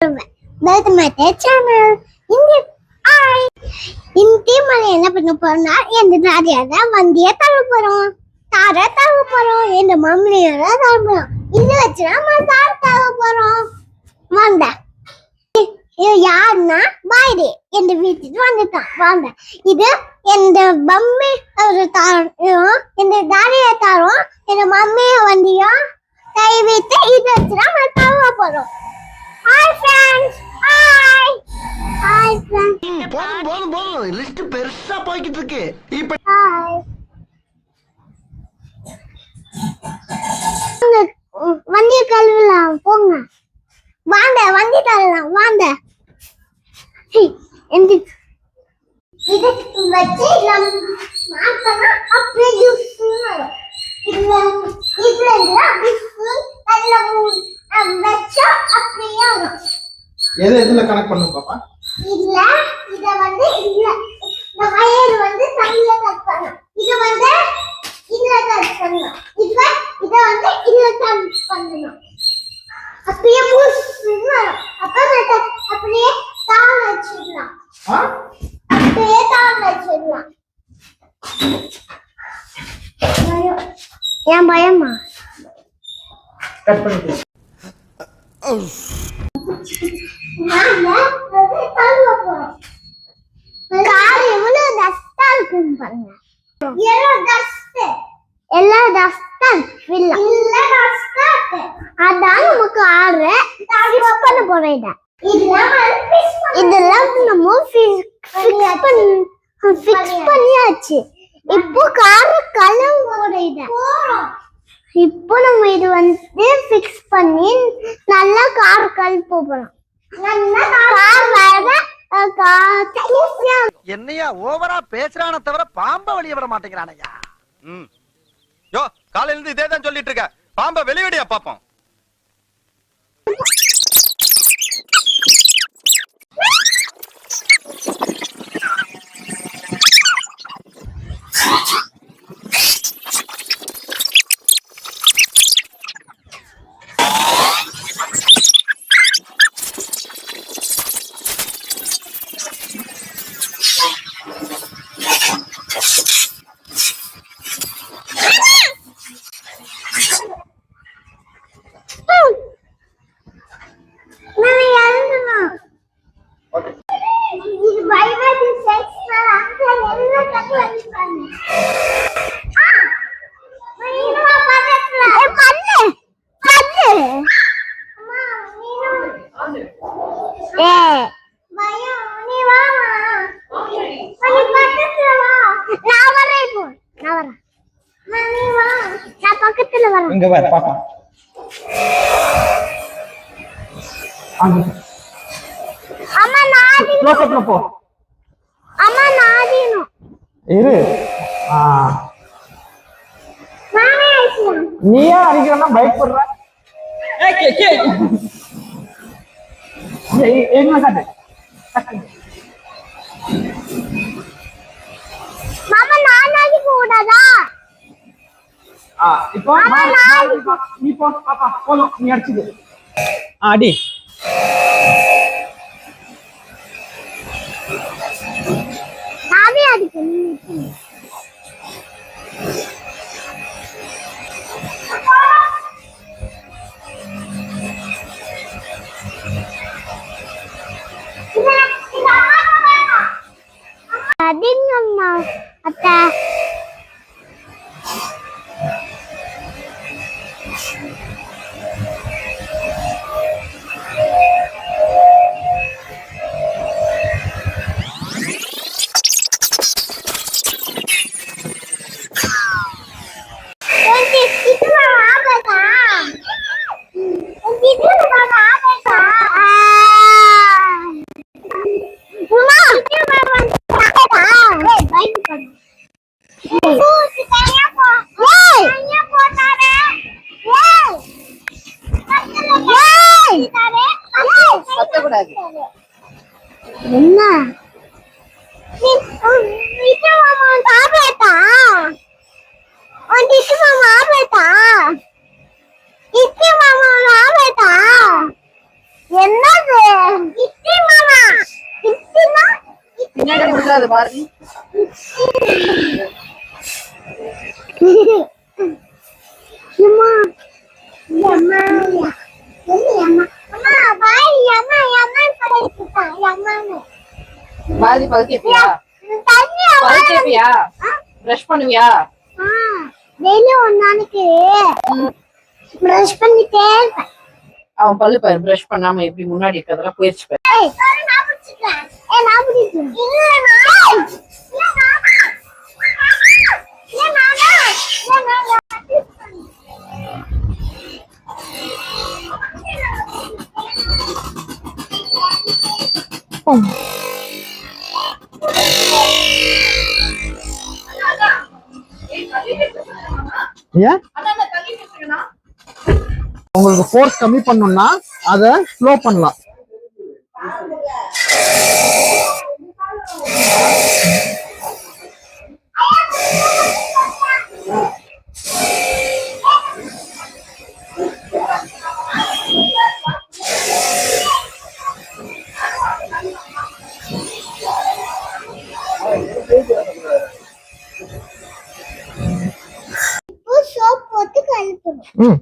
Welcome to my channel. இன்னைக்கு மலை என்ன பண்ண போறோம்னா எந்த தாரியாத வண்டிய தள்ள போறோம், தார தள்ள போறோம், எந்த மம்மியோட தள்ள போறோம். இது வச்சு நம்ம தார தள்ள போறோம். வாங்க. இது யாருன்னா பாய்டே எந்த வீட்டுக்கு வந்துட்டான். வாங்க. இது எந்த மம்மி ஒரு தாரம், எந்த தாரியா தாரம், எந்த மம்மி வண்டியும் கை வைத்து இது வச்சு நம்ம தள்ள போறோம். Hi friends. Hi. Hi friends. போதும் லிஸ்ட் பெருசா போய்கிட்டு இருக்கு. இப்ப Hi. வண்டி கழுவலாம் போங்க. வாங்க வண்டி தள்ளலாம் வாங்க. இது வச்சு மாத்தனா அப்படியே ஜூஸ் வரும். இதுல வச்சா அப்படியே வரும். எதுல கனெக்ட் பண்ணுங்க பாப்பா? இல்ல இத வந்து இல்ல இந்த வயர் வந்து தனியா கட் பண்ணனும். இது வந்து இதுல கட் பண்ணனும். இத வந்து இதுல கட் பண்ணனும். அப்படியே புஷ் வரும். அப்படியே தாள வச்சிடலாம். அப்படியே தாள வச்சிடலாம். ஏன் பயமா? கட் பண்ணிட்டு கார் எவ்வளவு டஸ்டா இருக்குன்னு பாருங்க. எல்லாம் டஸ்டா அதான் நமக்கு ஆறு ஃபிக்ஸ் பண்ண போறேன். இதெல்லாம் நம்ம ஃபிக்ஸ் பண்ணியாச்சு. இப்போ கார் கலர் போறேன். இப்போ நம்ம இது வந்து ஃபிக்ஸ் பண்ணி நல்லா கார் கழுவ போறோம். கார் வேற என்னையா ஓவரா பேசுறானே தவிர பாம்ப வெளிய விட மாட்டேங்கிறானயா. யோ காலையில இருந்து இதே தான் சொல்லிட்டு இருக்க. பாம்ப வெளியடியா பாப்போம். இங்க வர பாப்பா. அம்மா நாடி க்ளோஸ்அப்ல போ. அம்மா நாடினு இரு. நானே ஐஸ்லாம். நீயா அடிக்கறனா பைக் போடுற? கே என்ன காட்டு? மாமா நானாடி கூடாதா? இப்போ நீ போ பாப்பா போலாம். நீ அடிச்சுடு. அடி. நானே அடிக்கணும். அடிங்கம்மா அத்தை. என்ன என்னது கிட்டி மாமா கிட்டினா பின்னாடி முடியாது பாரதி. அம்மா அம்மா அம்மா அம்மா பாய் அம்மா அம்மா படைச்சுட்டா அம்மா பாரதி பழுத்திப்பியா? தண்ணி பழுத்திப்பியா? பிரஷ் பண்ணுவியா? டெய்லி ஒரு நாளைக்கு பிரஷ் பண்ணிட்டே இருப்பேன். அவன் பல்லு பாரு, பிரஷ் பண்ணாம எப்படி முன்னாடி இருக்கிறதெல்லாம் போயிடுச்சு பாரு. நான் பிடிச்சிக்கிறேன். நான் பிடிக்கிறேன். இல்லைண்ணா. ஏன் உங்களுக்கு ஃபோர்ஸ் கம்மி பண்ணணும்னா அதை ஸ்லோ பண்ணலாம். சோப் போட்டு கழுப்பணும்.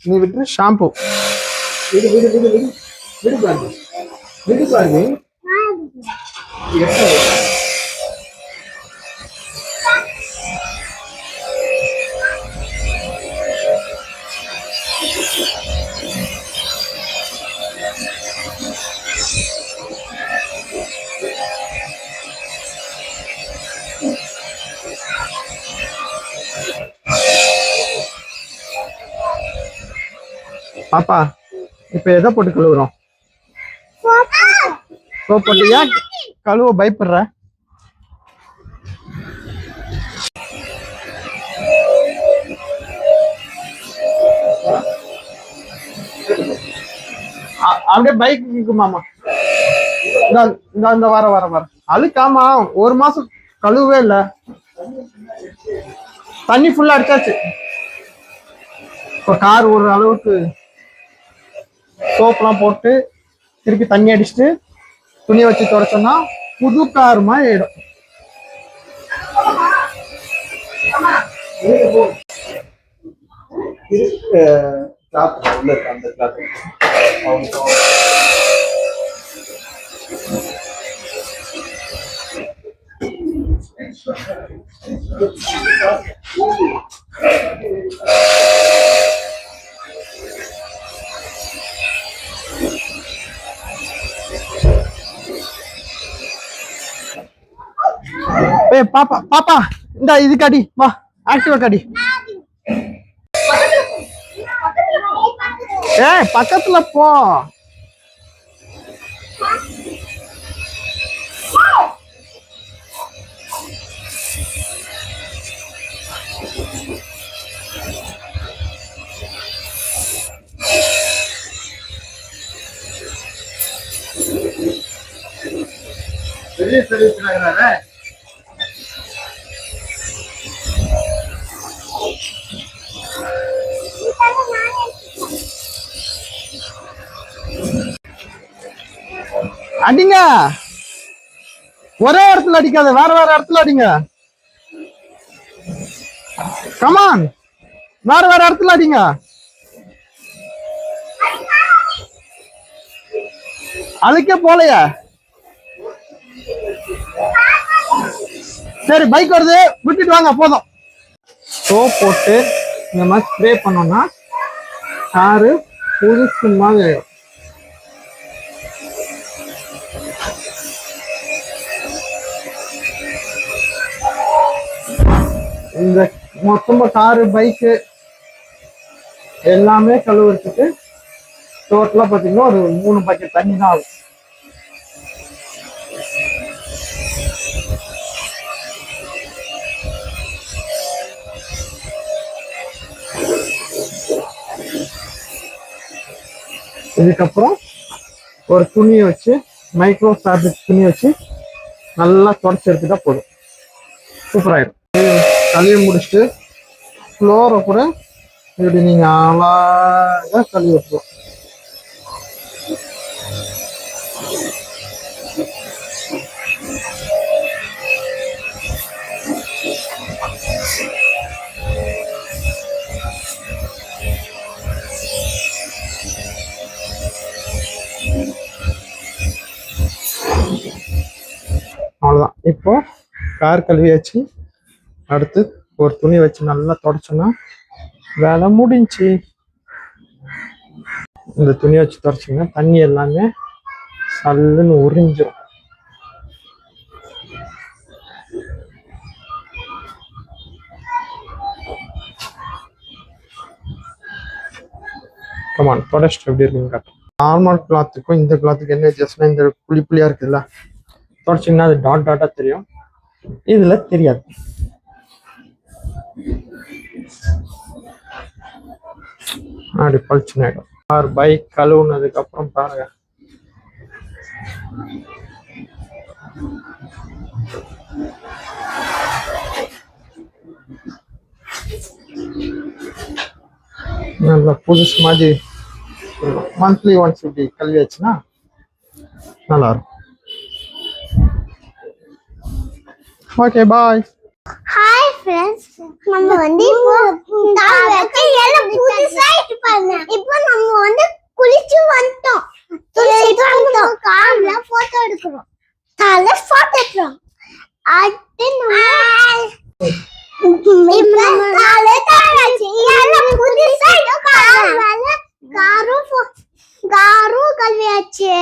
நீ விட்டு ஷாம்பு விடு விடு விடு விடு விடு பாரதி, விடு பாரதி. பாப்பா இப்ப எதை போட்டு கழுவுறோம்? சோப் போட்டு. ஏன் கழுவ பயப்படுற? அப்படியே பைக் நிக்குமாமா. இந்த வர வர வர அழுக்காமா. ஒரு மாசம் கழுவவே இல்ல. தண்ணி ஃபுல்லா அடிச்சாச்சு. இப்ப கார் ஒரு அளவுக்கு சோப்லாம் போட்டு திருப்பி தண்ணி அடிச்சுட்டு துணியை வச்சு தொடச்சோம்னா புது கார் மாதிரி ஆயிடும். உள்ள இருக்க அந்த கிளாஸ் ஏய் பாப்பா பாப்பா இந்த இது காடி வா, ஆக்டிவா காடி. ஏய் பக்கத்துல போ. பெரிய சர்வீஸ் நகரானே. அடிங்க, ஒரே இடத்துல அடிக்காத, வேற வேற இடத்துல அடிங்க. கமான், வேற வேற இடத்துல அடிங்க. அழுக்கே போலைய. சரி பைக் வருது, விட்டுட்டு வாங்க போதும். சோப் போட்டு இந்த மாதிரி ஸ்ப்ரே பண்ணோம்னா காரு புதுசு மாதிரி ஆயிடும். இந்த மொத்தமா காரு பைக்கு எல்லாமே கழுவுறதுக்கு டோட்டலா பாத்தீங்கன்னா ஒரு 3 பக்கெட் தண்ணி தான் ஆகும். இதுக்கப்புறம் ஒரு துணியை வச்சு, மைக்ரோ ஃபேப்ரிக் துணியை வச்சு நல்லா தொடச்சி எடுத்துட்டா போதும், சூப்பராயிடும். கழுவி முடிச்சுட்டு ஃப்ளோரை கூட இப்படி நீங்க அழகா கழுவி விட்டுரும். அவ்வளோதான். இப்போ கார் கழுவியாச்சு. அடுத்து ஒரு துணி வச்சு நல்லா தொடச்சோன்னா வேலை முடிஞ்சு. இந்த துணியை வச்சு தொடச்சிங்கன்னா தண்ணி எல்லாமே சல்லுன்னு உறிஞ்சிடும். கமான் தொடச்சிட்டு எப்படி இருக்குன்னு காட்டும். நார்மல் கிளாத்துக்கும் இந்த கிளாத்துக்கு என்ன வித்தியாசம்னா இந்த புளி புளியா இருக்குல்ல, தொடச்சிங்கன்னா அது டாட் டாட்டா தெரியும், இதுல தெரியாது. அப்படி பளிச்சுன்னு ஆயிடும். கார் பைக் கழுவுனதுக்கு அப்புறம் பாருங்க நல்லா புதுசு மாதிரி. மந்த்லி ஒன்ஸ் இப்படி கழுவியாச்சுன்னா நல்லா இருக்கும். Okay bye. ஹாய் ஃப்ரெண்ட்ஸ், நம்ம வந்து இப்போ எல்லாம் புதுசா இருப்பாங்க. இப்போ நம்ம வந்து குளிச்சு வந்துட்டோம். கார்ல போட்டோ எடுக்கிறோம். தலை போட்டோ எடுக்கிறோம். அடுத்து காரும் கல்வியாச்சு.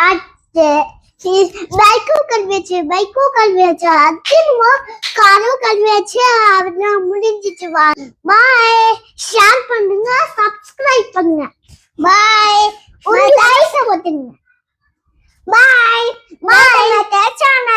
அடுத்து பைக்கும் கல்வியாச்சு. அது காரும் கல்வியாச்சு. அதெல்லாம் முடிஞ்சிச்சு. பாய். ஷேர் பண்ணுங்க, சப்ஸ்கிரைப் பண்ணுங்க. பாய். ஒரு லைக் போட்டுங்க. பாய். பாய். சேனல்